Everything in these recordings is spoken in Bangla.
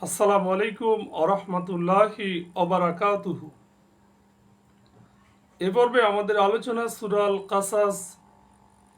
আসসালামু আলাইকুম আরহামতুল্লাহি অবরাকাতুহু। এ পর্বে আমাদের আলোচনা সূরা আল কাসাস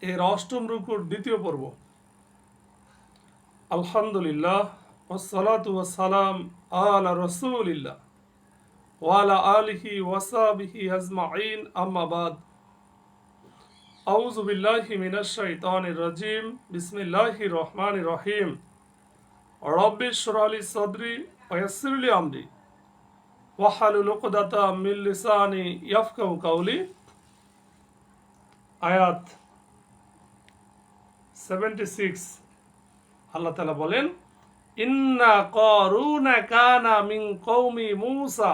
এর অষ্টম রুকুর দ্বিতীয় পর্ব। আলহামদুলিল্লাহ ওয়াসসালাতু ওয়াসসালাম আলা রাসূলিল্লাহ ওয়া আলা আলিহি ওয়া সাহবিহি আজমাইন, আম্মা বাদ। আউযু বিল্লাহি মিনাশ শাইতানির রাজিম। বিসমিল্লাহির রহমানির রহিম। রব্বি ইশরাহ লি সাদরি ওয়া ইয়াসসির লি আমরি ওয়াহলুল উকদাতাম মিন লিসানি ইয়াফকাহু কাওলি। আয়াত 76। আল্লাহ তাআলা বলেন, ইন্না কারুনা কানা মিন কওমি মূসা,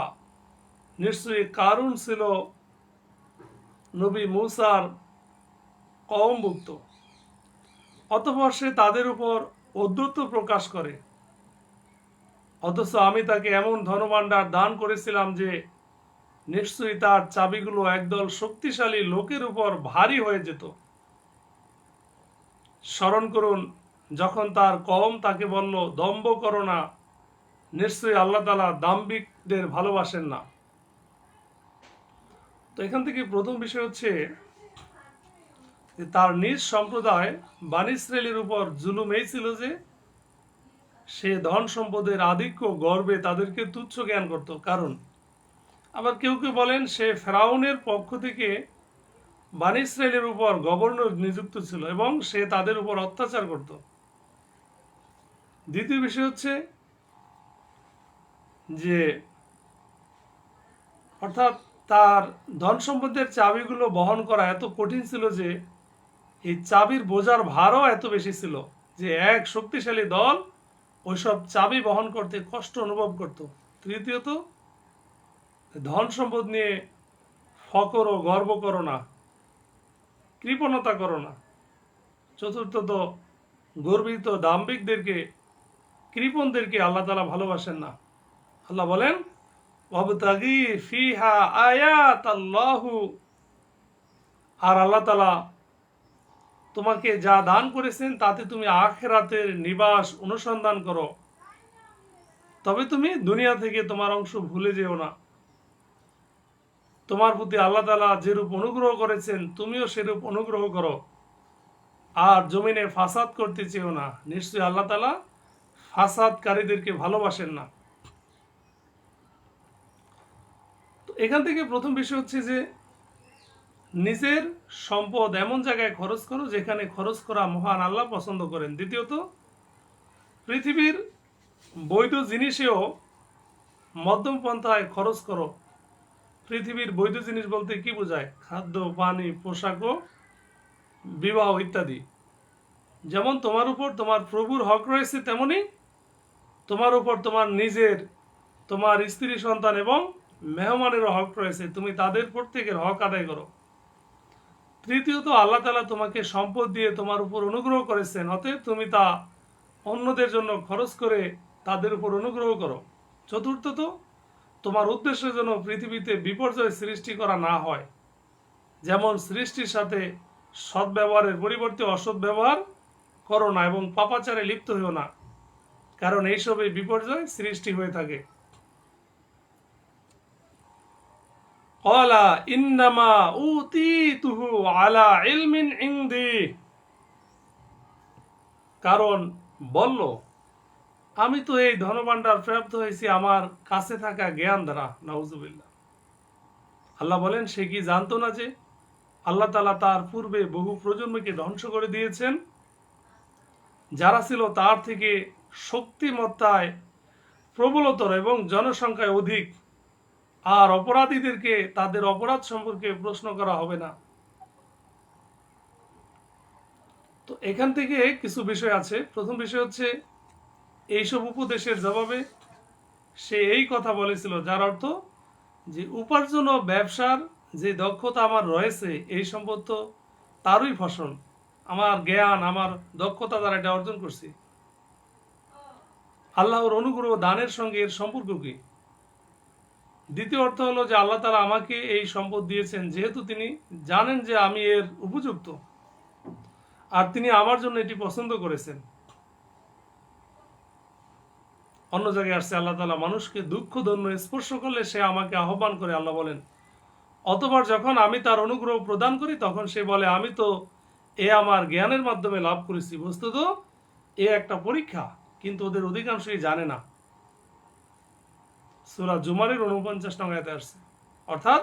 নিশ্চয়ই কারুন ছিল নবী মূসার কওমভুক্ত। অতঃপর সে তাদের উপর ঔদ্ধত্য প্রকাশ করে, অথচ আমি তাকে এমন ধনভাণ্ডার দান করেছিলাম যে নিশ্চয়ই তার চাবিগুলো একদল শক্তিশালী লোকের উপর ভারী হয়ে যেত। স্মরণ করুন যখন তার কওম তাকে বলল, দম্ভ করো না, নিশ্চয়ই আল্লাহ তাআলা দাম্ভিকদের ভালোবাসেন না। তো এখান থেকে প্রথম বিষয় হচ্ছে যে তার নিজ সম্প্রদায় বানী ইসরাইলের উপর জুলুম এই ছিল যে সে ধন সম্পদের আধিক্য গর্বে তাদেরকে তুচ্ছ জ্ঞান করত। কারণ আবার কেউ কেউ বলেন সে ফেরাউনের পক্ষ থেকে বানী ইসরাইলের উপর গভর্নর নিযুক্ত ছিল এবং সে তাদের উপর অত্যাচার করত। দ্বিতীয় বিষয় হচ্ছে যে অর্থাৎ তার ধন সম্পদের চাবিগুলো বহন করা এত কঠিন ছিল যে এই চাবির বোঝার ভারও এত বেশি ছিল যে এক শক্তিশালী দল ওইসব চাবি বহন করতে কষ্ট অনুভব করত। তৃতীয়ত, ধন সম্পদ নিয়ে ফকর ও গর্ব করো না, কৃপণতা করো না। চতুর্থত, গর্বিত দাম্ভিকদেরকে, কৃপণদেরকে আল্লাহ তাআলা ভালোবাসেন না। আল্লাহ বলেন, ওয়াবতাগি ফিহা আয়াতাল্লাহু, আর আল্লাহ তাআলা তোমাকে যা দান করেছেন তাতে তুমি আখিরাতের নিবাস অনুসন্ধান করো, তবে তুমি দুনিয়া থেকে তোমার অংশ ভুলে যেও না। তোমার প্রতি আল্লাহ তাআলা যেরূপ অনুগ্রহ করেছেন তুমিও সেরূপ অনুগ্রহ করো, আর জমিনে ফাসাদ করতে চেও না, নিশ্চয়ই আল্লাহ তাআলা ফাসাদকারীদেরকে ভালোবাসেন না। তো এখান থেকে প্রথম বিষয় হচ্ছে যে নিজের সম্পদ এমন জায়গায় খরচ করো যেখানে খরচ করা মহান আল্লাহ পছন্দ করেন। দ্বিতীয়ত, পৃথিবীর বৈধ জিনিসেও মধ্যম পন্থায় খরচ করো। পৃথিবীর বৈধ জিনিস বলতে কি বোঝায়? খাদ্য, পানি, পোশাক ও বিবাহ ইত্যাদি। যেমন তোমার উপর তোমার প্রভুর হক রয়েছে, তেমনি তোমার উপর তোমার নিজের, তোমার স্ত্রী, সন্তান এবং মেহমানেরও হক রয়েছে। তুমি তাদের প্রত্যেকের হক আদায় করো। তৃতীয়ত, আল্লাহ তাআলা তোমাকে সম্পদ দিয়ে তোমার উপর অনুগ্রহ করেছেন, অতএব তুমি তা অন্যদের জন্য খরচ করে তাদের উপর অনুগ্রহ করো। চতুর্থত, তোমার উদ্দেশ্যের জন্য পৃথিবীতে বিপর্যয় সৃষ্টি করা না হয়, যেমন সৃষ্টির সাথে সদ্ব্যবহারের পরিবর্তে অসৎ ব্যবহার করো না এবং পাপাচারে লিপ্ত হইও না, কারণ এইসবে বিপর্যয় সৃষ্টি হয়ে থাকে। ক্বালা ইন্নামা উতীতুহু আলা ইলমিন ইনদি, কারণ বলল আমি তো এই ধনভাণ্ডার প্রাপ্ত হয়েছি আমার কাছে থাকা জ্ঞান দ্বারা। নাউজুবিল্লাহ। আল্লাহ বলেন, সে কি জানতো না যে আল্লাহ তাআলা তার পূর্বে বহু প্রজন্মকে ধ্বংস করে দিয়েছেন যারা ছিল তার থেকে শক্তিমত্তায় প্রবলতর এবং জনসংখ্যায় অধিক, আর অপরাধীদেরকে তাদের অপরাধ সম্পর্কে প্রশ্ন করা হবে না। তো এখান থেকে কিছু বিষয় আছে। প্রথম বিষয় হচ্ছে এইসব উপদেশের জবাবে সে এই কথা বলেছিল, যার অর্থ যে উপার্জন ও ব্যবসার যে দক্ষতা আমার রয়েছে এই সম্পদ তো তারই ফসল, আমার জ্ঞান, আমার দক্ষতা দ্বারা এটা অর্জন করছি। আল্লাহর অনুগ্রহ দানের সঙ্গে এর সম্পর্ক কি? দ্বিতীয় অর্থ হলো যে আল্লাহ তাআলা আমাকে এই সম্পদ দিয়েছেন যেহেতু তিনি জানেন যে আমি এর উপযুক্ত, আর তিনি আমার জন্য এটি পছন্দ করেছেন। অন্য জায়গায় আসছে আল্লাহ তাআলা মানুষকে দুঃখ দৈন্য স্পর্শ করলে সে আমাকে আহ্বান করে, আল্লাহ বলেন। অতঃপর যখন আমি তার অনুগ্রহ প্রদান করি তখন সে বলে আমি তো এ আমার জ্ঞানের মাধ্যমে লাভ করেছি। বস্তুত এ একটা পরীক্ষা, কিন্তু ওদের অধিকাংশই জানে না। সূরা জুমারের ৪৯ নং আয়াতে আসছে। অর্থাৎ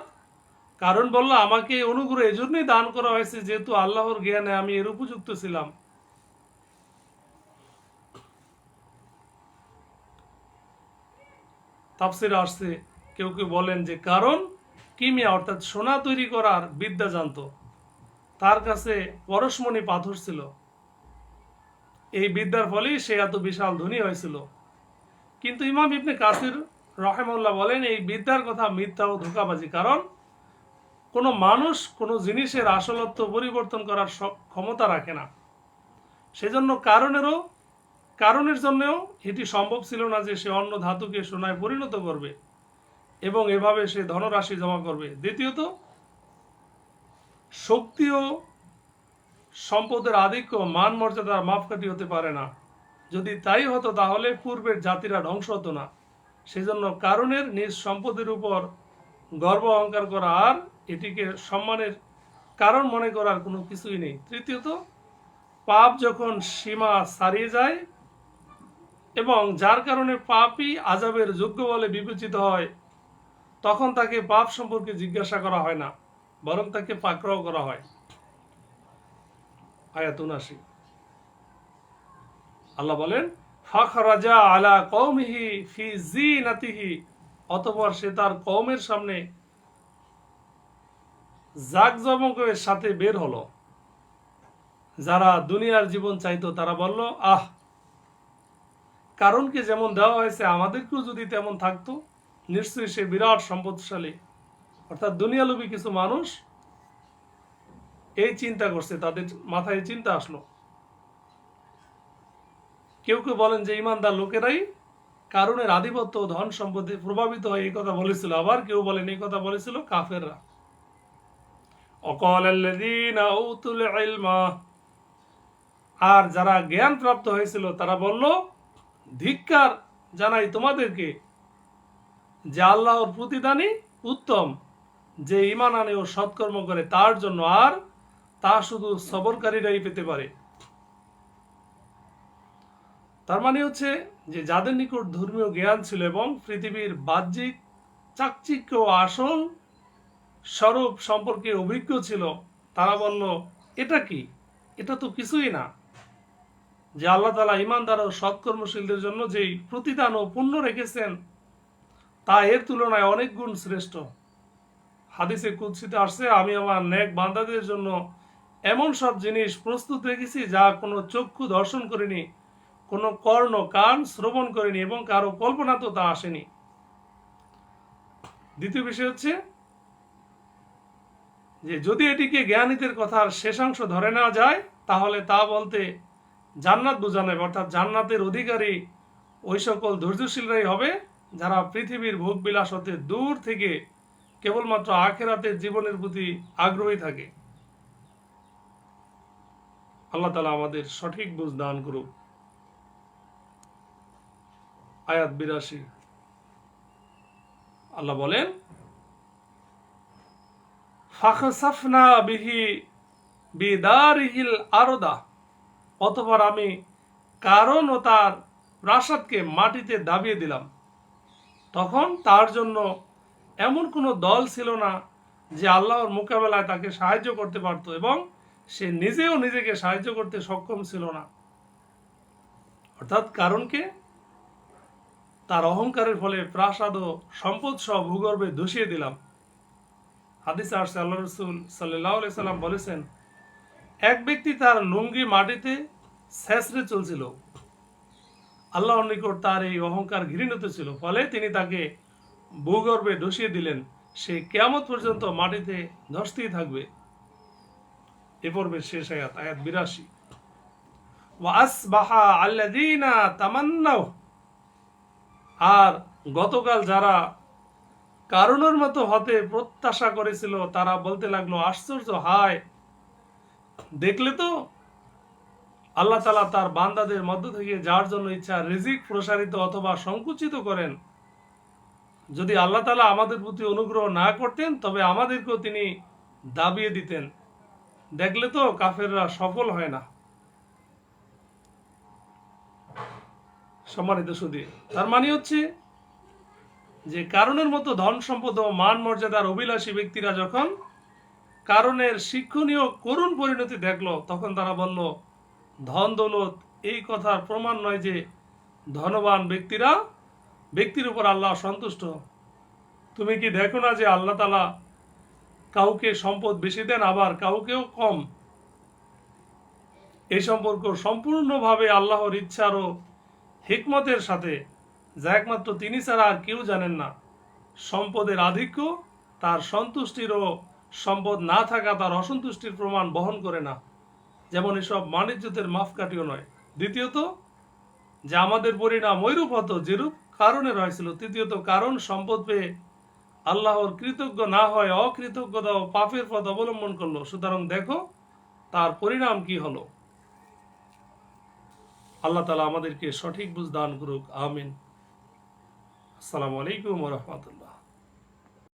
কারণ বলল আমাকে এই অনুগ্রহ এজন্যই দান করা হয়েছে যেহেতু আল্লাহর জ্ঞানে আমি এর উপযুক্ত ছিলাম। তাফসিরে আসছে, কেউ কেউ বলেন যে কারণ কিমিয়া অর্থাৎ সোনা তৈরি করার বিদ্যা জানতো, তার কাছে পরশমণি পাথর ছিল, এই বিদ্যার ফলেই সে এত বিশাল ধনী হয়েছিল। কিন্তু ইমাম ইবনে কাসির রাহিমাহুল্লাহ বলেন এই বিদ্যার কথা মিথ্যা ও ধোঁকাবাজি। কারণ কোনো মানুষ কোনো জিনিসের আসলত্ব পরিবর্তন করার ক্ষমতা রাখে না। সেজন্য কারণের জন্যও এটি সম্ভব ছিল না যে সে অন্য ধাতুকে সোনায় পরিণত করবে এবং এভাবে সে ধনরাশি জমা করবে। দ্বিতীয়ত, শক্তি ও সম্পদের আধিক্য মান মর্যাদার মাপকাঠি হতে পারে না। যদি তাই হতো তাহলে পূর্বের জাতিরা ধ্বংস হতো না। সেজন্য কারণের নিজ সম্পদের উপর গর্ব অহংকার করা আর এটিকে সম্মানের কারণ মনে করার কোনো কিছুই নেই। তৃতীয়ত, পাপ যখন সীমা ছাড়িয়ে যায় এবং যার কারণে পাপই আযাবের যোগ্য বলে বিবেচিত হয়, তখন তাকে পাপ সম্পর্কে জিজ্ঞাসা করা হয় না, বরং তাকে পাকড়াও করা হয়। আয়াত ৭৯। আল্লাহ বলেন, ফাখরাজা আলা কওমিহি ফি জিনাতিহি, অতঃপর সে তার কওমের সামনে জাকজমকের সাথে বের হলো। যারা দুনিয়ার জীবন চাইতো তারা বলল, আহ, কারণকে যেমন দেওয়া হয়েছে আমাদেরকেও যদি তেমন থাকতো, নিশ্চয়ই সে বিরাট সম্পদশালী। অর্থাৎ দুনিয়ালোভী কিছু মানুষ এই চিন্তা করছে, তাদের মাথায় চিন্তা আসলো। কেউ কেউ বলেন যে ইমানদার লোকেরাই কারণের আধিপত্য ও ধন সম্পদে প্রভাবিত হয় এই কথা বলেছিল। আবার কেউ বলেন এই কথা বলেছিল কাফেররা। অকালাল্লাযীনা উতুল ইলমা, আর যারা জ্ঞান প্রাপ্ত হয়েছিল তারা বলল, ধিক্কার জানাই তোমাদেরকে যে আল্লাহর প্রতিদানই উত্তম, যে ঈমান আনে ও সৎকর্ম করে তার জন্য, আর তা শুধু সবরকারীরাই পেতে পারে। তার মানে হচ্ছে যে যাদের নিকট ধর্মীয় জ্ঞান ছিল এবং পৃথিবীর বাহ্যিক চাকচিক্য ও আসল স্বরূপ সম্পর্কে অভিজ্ঞ ছিল, তারা বলল এটা কি, এটা তো কিছুই না। যে আল্লাহ তাআলা ঈমানদার ও সৎকর্মশীলদের জন্য যেই প্রতিদান ও পুণ্য রেখেছেন তা এর তুলনায় অনেক গুণ শ্রেষ্ঠ। হাদিসে কুদসিতে আসছে, আমি আমার নেক বান্দাদের জন্য এমন সব জিনিস প্রস্তুত রেখেছি যা কোনো চক্ষু দর্শন করেনি, কোনো কর্ণ কান শ্রবণ করেনি এবং কারো কল্পনা তো তা আসেনি। দ্বিতীয় বিষয় হচ্ছে যে যদি এটিকে জ্ঞানীদের কথার শেষাংশ ধরে নেওয়া যায় তাহলে তা বলতে জান্নাত বোঝানো হবে। অর্থাৎ জান্নাতের অধিকারী ওই সকল ধৈর্যশীলরাই হবে যারা পৃথিবীর ভোগ বিলাস হতে দূর থেকে কেবলমাত্র আখিরাতের জীবনের প্রতি আগ্রহী থাকে। আল্লাহ তাআলা আমাদের সঠিক বুঝ দান করুক। আয়াত ৮২, আল্লাহ বলেন, ফাখসাফনা বিহি বিদারিহিল আরদা, অতঃপর আমি কারণ ও তার প্রাসাদকে মাটিতে দাবিয়ে দিলাম। তখন তার জন্য এমন কোনো দল ছিল না যে আল্লাহর মোকাবেলায় তাকে সাহায্য করতে পারত এবং সে নিজেও নিজেকে সাহায্য করতে সক্ষম ছিল না। অর্থাৎ কারণকে তার অহংকারের ফলে প্রাসাদ ও সম্পদ সহ ভূগর্ভে ধসিয়ে দিলাম। হাদিসে আসছে, আল্লাহ রাসূল সাল্লাল্লাহু আলাইহি সাল্লাম বলেছেন, এক ব্যক্তি তার লুঙ্গি মাটিতে ছেঁচড়ে চলছিল। আল্লাহর নিকট তার এই অহংকার ঘৃণিত ছিল, ফলে তিনি তাকে ভূগর্ভে ধসিয়ে দিলেন। সে কিয়ামত পর্যন্ত মাটিতে ধসতেই থাকবে। এ পর্বের শেষ আয়াত, আয়াত ৮২। ওয়া আসবাহা আল্লাযীনা তামান্নাউ, আর গতকাল যারা কারণের মতো হতে প্রত্যাশা করেছিল তারা বলতে লাগলো, আশ্চর্য, হায়, দেখলে তো আল্লাহ তাআলা তার বান্দাদের মধ্য থেকে যার জন্য ইচ্ছা রিজিক প্রসারিত অথবা সংকুচিত করেন। যদি আল্লাহ তাআলা আমাদের প্রতি অনুগ্রহ না করতেন তবে আমাদেরকেও তিনি দাবিয়ে দিতেন। দেখলে তো কাফেররা সফল হয় না। সম্মানিত সুধী, তার মানে হচ্ছে যে কারণের মতো ধন সম্পদ ও মান মর্যাদার অভিলাষী ব্যক্তিরা যখন কারণের শিক্ষণীয় করুণ পরিণতি দেখলো, তখন তারা বলল, ধন দৌলত এই কথার প্রমাণ নয় যে ধনবান ব্যক্তির উপর আল্লাহ সন্তুষ্ট। তুমি কি দেখো না যে আল্লাহ তাআলা কাউকে সম্পদ বেশি দেন, আবার কাউকেও কম। এই সম্পর্ক সম্পূর্ণভাবে আল্লাহর ইচ্ছার ও হিকমতের সাথে, যা একমাত্র তিনি ছাড়া আর কেউ জানেন না। সম্পদের আধিক্য তার সন্তুষ্টির ও সম্পদ না থাকা তার অসন্তুষ্টির প্রমাণ বহন করে না। যেমন এসব বাণিজ্যতের মাপকাঠিও নয়। দ্বিতীয়ত, যে আমাদের পরিণাম ওইরূপ হতো যেরূপ কারণে রয়েছিল। তৃতীয়ত, কারণ সম্পদ পেয়ে আল্লাহর কৃতজ্ঞ না হয় অকৃতজ্ঞতা ও পাপের পথ অবলম্বন করলো। সুতরাং দেখো তার পরিণাম কি হলো। আল্লাহ তাআলা আমাদেরকে সঠিক বুঝ দান করুক। আমিন। আসসালামু আলাইকুম ওয়া রাহমাতুল্লাহ।